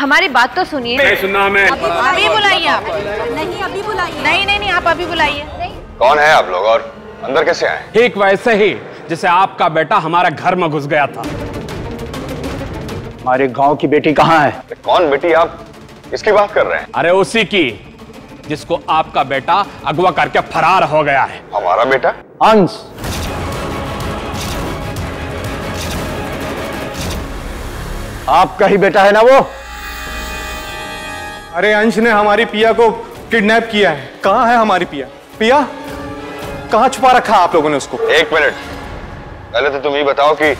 हमारी बात तो सुनिए। नहीं सुनना हमें। अभी बुलाइए आप। नहीं अभी बुलाइए। नहीं आप अभी बुलाइए। कौन है आप लोग और अंदर कैसे आए? ठीक वैसे ही जैसे आपका बेटा हमारे घर में घुस गया था। हमारे गांव की बेटी कहाँ है? कौन बेटी? आप किसकी बात कर रहे हैं? अरे उसी की जिसको आपका बेटा अगवा करके फरार हो गया है। हमारा बेटा? अंश। आपका ही बेटा है ना वो? अरे अंश ने हमारी पिया को किडनैप किया है। कहाँ है हमारी पिया? पिया कहाँ छुपा रखा है आप लोगों ने उसको? एक मिनट, पहले तो तुम ये बताओ कि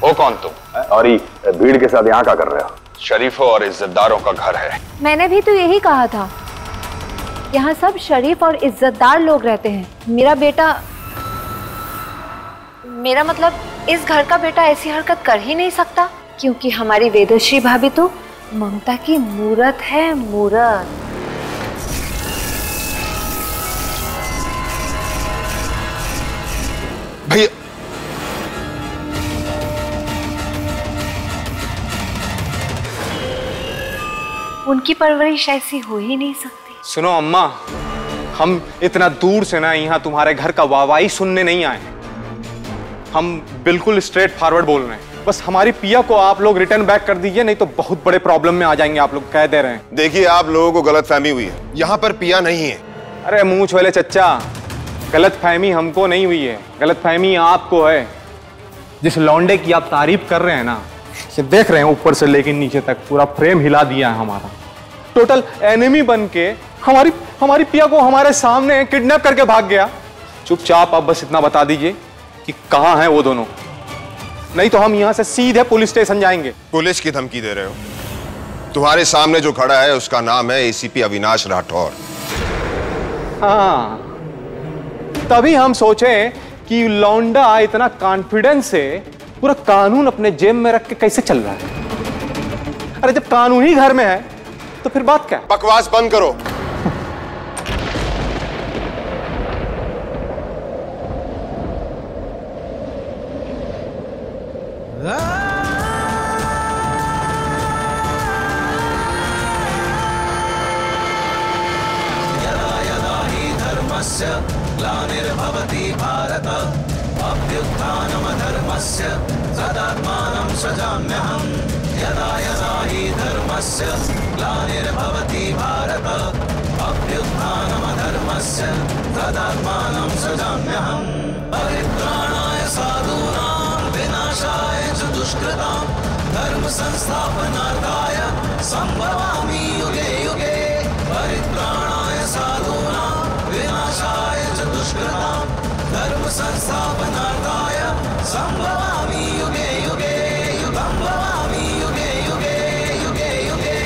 हो कौन तुम और ये भीड़ के साथ यहाँ क्या कर रहे हो? शरीफों और इज्जतदारों का घर है। मैंने भी तो यही कहा था, यहाँ सब शरीफ और इज्जतदार लोग रहते हैं। मेरा मतलब इस घर का बेटा ऐसी हरकत कर ही नहीं सकता, क्योंकि हमारी वेदश्री भाभी तो ममता की मूरत है, मूरत। भैया उनकी परवरिश ऐसी हो ही नहीं सकती। सुनो अम्मा, हम इतना दूर से ना यहाँ तुम्हारे घर का वाहवाही सुनने नहीं आए। हम बिल्कुल स्ट्रेट फॉरवर्ड बोल रहे हैं। बस हमारी पिया को आप लोग रिटर्न बैक कर दीजिए, नहीं तो बहुत बड़े प्रॉब्लम में आ जाएंगे। आप लोग कह दे रहे हैं। देखिए, आप लोगों को गलतफहमी हुई है। यहाँ पर पिया नहीं है। अरे मुंह छोले चच्चा, गलतफहमी हमको नहीं हुई है, गलतफहमी आपको है। जिस लौंडे की आप तारीफ कर रहे हैं ना, ये देख रहे हैं ऊपर से लेकर नीचे तक पूरा फ्रेम हिला दिया है हमारा। टोटल एनिमी बन के हमारी पिया को हमारे सामने किडनैप करके भाग गया। चुपचाप आप बस इतना बता दीजिए कि कहाँ हैं वो दोनों, नहीं तो हम यहाँ से सीधे पुलिस स्टेशन जाएंगे। पुलिस की धमकी दे रहे हो? तुम्हारे सामने जो खड़ा है उसका नाम है एसीपी अविनाश राठौर। हाँ, तभी हम सोचे कि लौंडा इतना कॉन्फिडेंस से पूरा कानून अपने जेब में रख के कैसे चल रहा है। अरे जब कानून ही घर में है तो फिर बात क्या? बकवास बंद करो। ग्लानिर्भवति भारत अभ्युत्थानमधर्मस्य तदात्मानं सृजाम्यहम्। यदा यदा हि धर्मस्य ग्लानिर्भवति भारत अभ्युत्थानमधर्मस्य तदात्मानं सृजाम्यहम्। परित्राणाय साधूनां विनाशाय च दुष्कृतां धर्म संस्थापनार्थाय संभवामि युगे युगे। परित्राणाय साधूनां विनाशाय च दुष्कृतां धर्म संस्थापनार्थाय संभवामि युगे युगे युगं भवामि युगे युगे युगे युगे।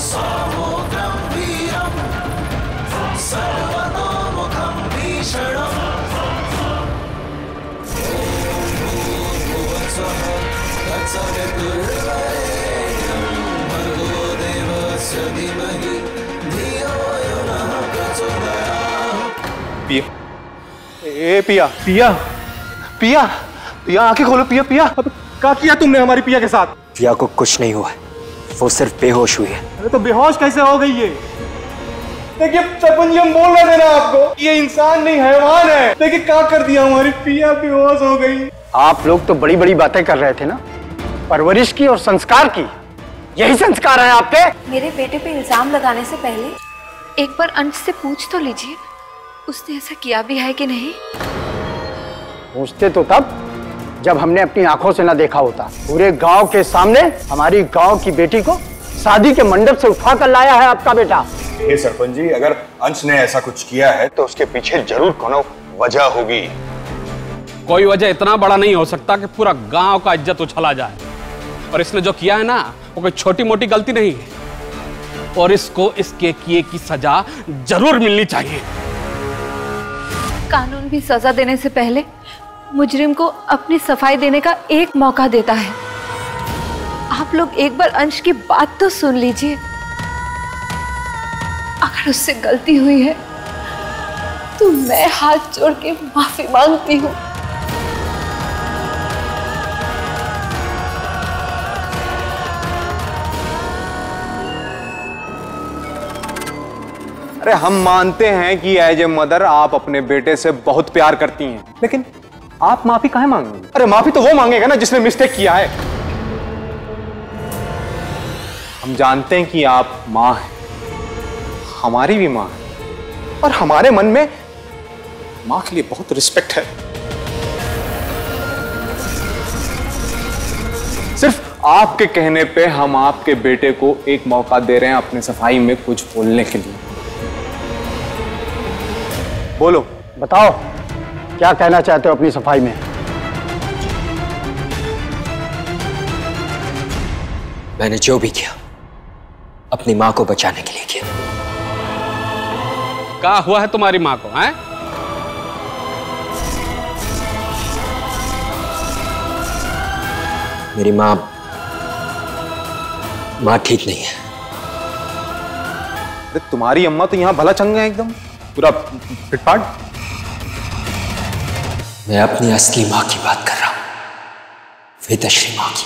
सामोग्रं वीरं सर्वतोमुखं भीषणम्। भूर्भुवस्सुवः तत्सवितुर्वरेण्यं भर्गो देवस्य धीमहि धियो यो नः प्रचोदयात्। पिया, ए पिया, पिया, पिया, पिया आंखें खोलो। पिया, पिया, क्या किया तुमने हमारी पिया के साथ? पिया को कुछ नहीं हुआ है, वो सिर्फ बेहोश हुई है। अरे तो बेहोश कैसे हो गई ये? देखिए सरपंच जी, हम बोल रहे थे ना आपको, ये इंसान नहीं हैवान है। देखिए क्या कर दिया, हमारी पिया बेहोश हो गई। आप लोग तो बड़ी बड़ी बातें कर रहे थे ना, परवरिश की और संस्कार की। यही संस्कार है आपके? मेरे बेटे पे इल्जाम लगाने से पहले एक बार अंश से पूछ तो लीजिए, उसने ऐसा किया भी है कि नहीं। पूछते तो तब जब हमने अपनी आंखों से ना देखा होता। पूरे गांव के सामने हमारी गांव की बेटी को शादी के मंडप से उठा कर लाया है आपका बेटा। ये सरपंच जी, अगर अंश ने ऐसा कुछ किया है तो उसके पीछे जरूर कोनो वजह होगी। कोई वजह इतना बड़ा नहीं हो सकता कि पूरा गांव का इज्जत उछला जाए। और इसने जो किया है ना, वो कोई छोटी मोटी गलती नहीं है, और इसको इसके किए की सजा जरूर मिलनी चाहिए। कानून भी सजा देने से पहले मुजरिम को अपनी सफाई देने का एक मौका देता है। आप लोग एक बार अंश की बात तो सुन लीजिए। अगर उससे गलती हुई है तो मैं हाथ जोड़ के माफी मांगती हूँ। अरे हम मानते हैं कि एज ए मदर आप अपने बेटे से बहुत प्यार करती हैं, लेकिन आप माफी काहे मांगेंगे? अरे माफी तो वो मांगेगा ना जिसने मिस्टेक किया है। हम जानते हैं कि आप मां हैं, हमारी भी मां है, और हमारे मन में मां के लिए बहुत रिस्पेक्ट है। सिर्फ आपके कहने पे हम आपके बेटे को एक मौका दे रहे हैं अपने सफाई में कुछ बोलने के लिए। बोलो, बताओ क्या कहना चाहते हो अपनी सफाई में? मैंने जो भी किया अपनी मां को बचाने के लिए किया। क्या हुआ है तुम्हारी मां को? हैं? मेरी मां ठीक नहीं है। अरे तुम्हारी अम्मा तो यहां भला चंगा है, एकदम पूरा फिटफाट। मैं अपनी असली मां की बात कर रहा हूं, वेदश्री मां की।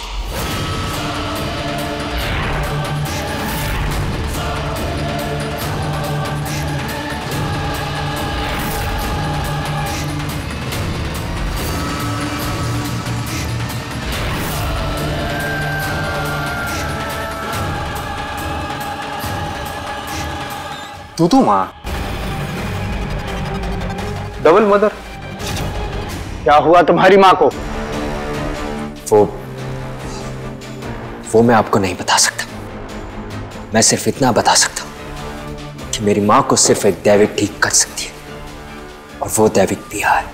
तू मां, डबल मदर। क्या हुआ तुम्हारी मां को? वो मैं आपको नहीं बता सकता। मैं सिर्फ इतना बता सकता हूं कि मेरी मां को सिर्फ एक दैविक ठीक कर सकती है, और वो दैविक पिया है।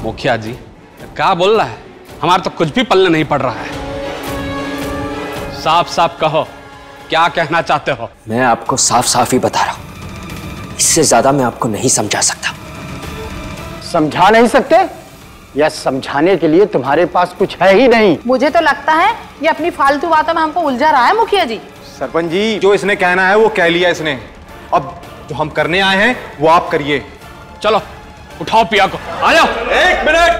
मुखिया जी क्या बोल रहा है? हमारा तो कुछ भी पल्ले नहीं पड़ रहा है। साफ साफ कहो, क्या कहना चाहते हो? मैं आपको साफ साफ ही बता रहा हूं, इससे ज्यादा मैं आपको नहीं समझा सकता। समझा नहीं सकते? या समझाने के लिए तुम्हारे पास कुछ है ही नहीं? मुझे तो लगता है ये अपनी फालतू बातों में हमको उलझा रहा है मुखिया जी। सरपंच जी, जो इसने कहना है वो कह लिया इसने। अब जो हम करने आए हैं वो आप करिए। चलो उठाओ पिया को, आ जाओ। एक मिनट।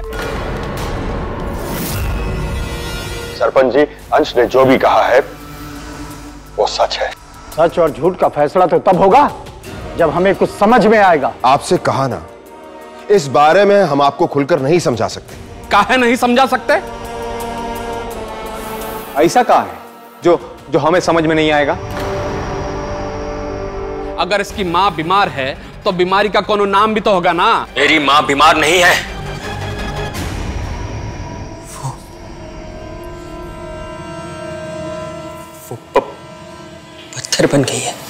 सरपंच जी, अंश ने जो भी कहा है वो सच है। सच और झूठ का फैसला तो तब होगा जब हमें कुछ समझ में आएगा। आपसे कहा ना, इस बारे में हम आपको खुलकर नहीं समझा सकते। काहे नहीं समझा सकते? ऐसा कहा है जो हमें समझ में नहीं आएगा? अगर इसकी मां बीमार है तो बीमारी का कोनो नाम भी तो होगा ना। मेरी मां बीमार नहीं है, वो पत्थर बन गई है।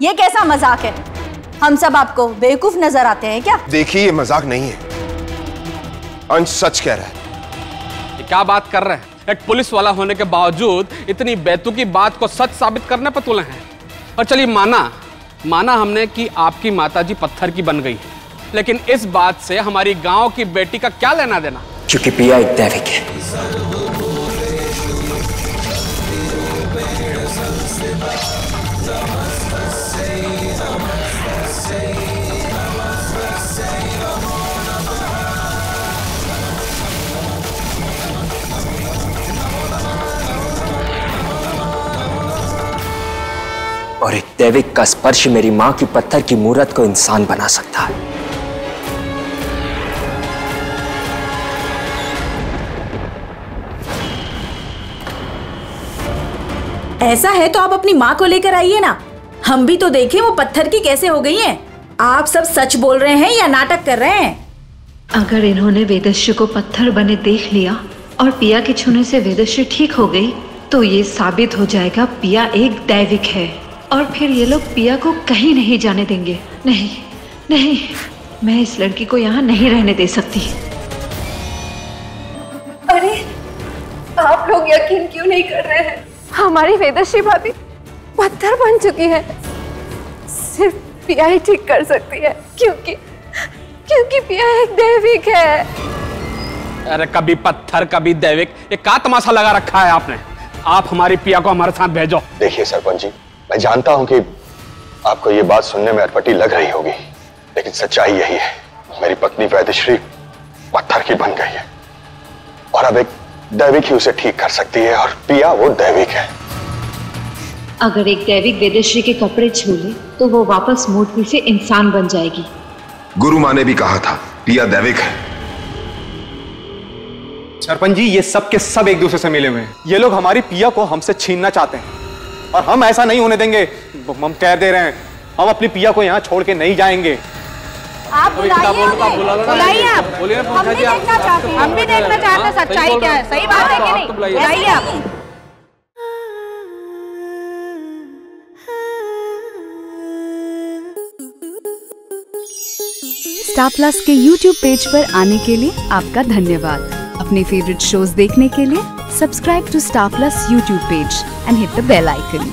ये कैसा मजाक है? हम सब आपको बेवकूफ नजर आते हैं क्या? देखिए, ये मजाक नहीं है, अंश सच कह रहा है। ये क्या बात कर रहे हैं? एक पुलिस वाला होने के बावजूद इतनी बेतुकी बात को सच साबित करने पर तुले हैं। और चलिए माना हमने कि आपकी माताजी पत्थर की बन गई है, लेकिन इस बात से हमारी गांव की बेटी का क्या लेना देना? क्योंकि पिया एक दैविक है। और एक दैविक का स्पर्श मेरी मां की पत्थर की मूर्त को इंसान बना सकता है। ऐसा है तो आप अपनी माँ को लेकर आइए ना, हम भी तो देखें वो पत्थर की कैसे हो गई हैं। आप सब सच बोल रहे हैं या नाटक कर रहे हैं? अगर इन्होंने वेदश्री को पत्थर बने देख लिया और पिया के छूने से वेदश्री ठीक हो गई तो ये साबित हो जाएगा पिया एक दैविक है, और फिर ये लोग पिया को कहीं नहीं जाने देंगे। नहीं, मैं इस लड़की को यहाँ नहीं रहने दे सकती। अरे आप लोग यकीन क्यों नहीं कर रहे हैं? हमारी वेदश्री भाभी पत्थर बन चुकी है। सिर्फ पिया ही ठीक कर सकती है, क्योंकि पिया एक दैविक है। अरे कभी पत्थर कभी दैविक, ये क्या तमाशा लगा रखा है आपने? आप हमारी पिया को हमारे साथ भेजो। देखिए सरपंच जी, मैं जानता हूं कि आपको ये बात सुनने में अटपटी लग रही होगी, लेकिन सच्चाई यही है, मेरी पत्नी वैदेश्री पत्थर की बन गई है और अब एक दैविक ही उसे ठीक कर सकती है, और पिया वो दैविक है। अगर एक दैविक वेदश्री के कपड़े छू ले तो वो वापस मूर्ति से इंसान बन जाएगी। गुरु माँ ने भी कहा था पिया दैविक है। सरपंच जी, ये सब के सब एक दूसरे से मिले हुए हैं। ये लोग हमारी पिया को हमसे छीनना चाहते हैं और हम ऐसा नहीं होने देंगे। हम कह दे रहे हैं, हम अपनी पिया को यहाँ छोड़ के नहीं जाएंगे। आप बुलाइए, आप हम भी देखना चाहते हैं सच्चाई क्या है। सही बात है कि नहीं? बुलाइए आप। स्टार प्लस के YouTube पेज पर आने के लिए आपका धन्यवाद। अपने फेवरेट शोज देखने के लिए subscribe to Star Plus YouTube page and hit the bell icon.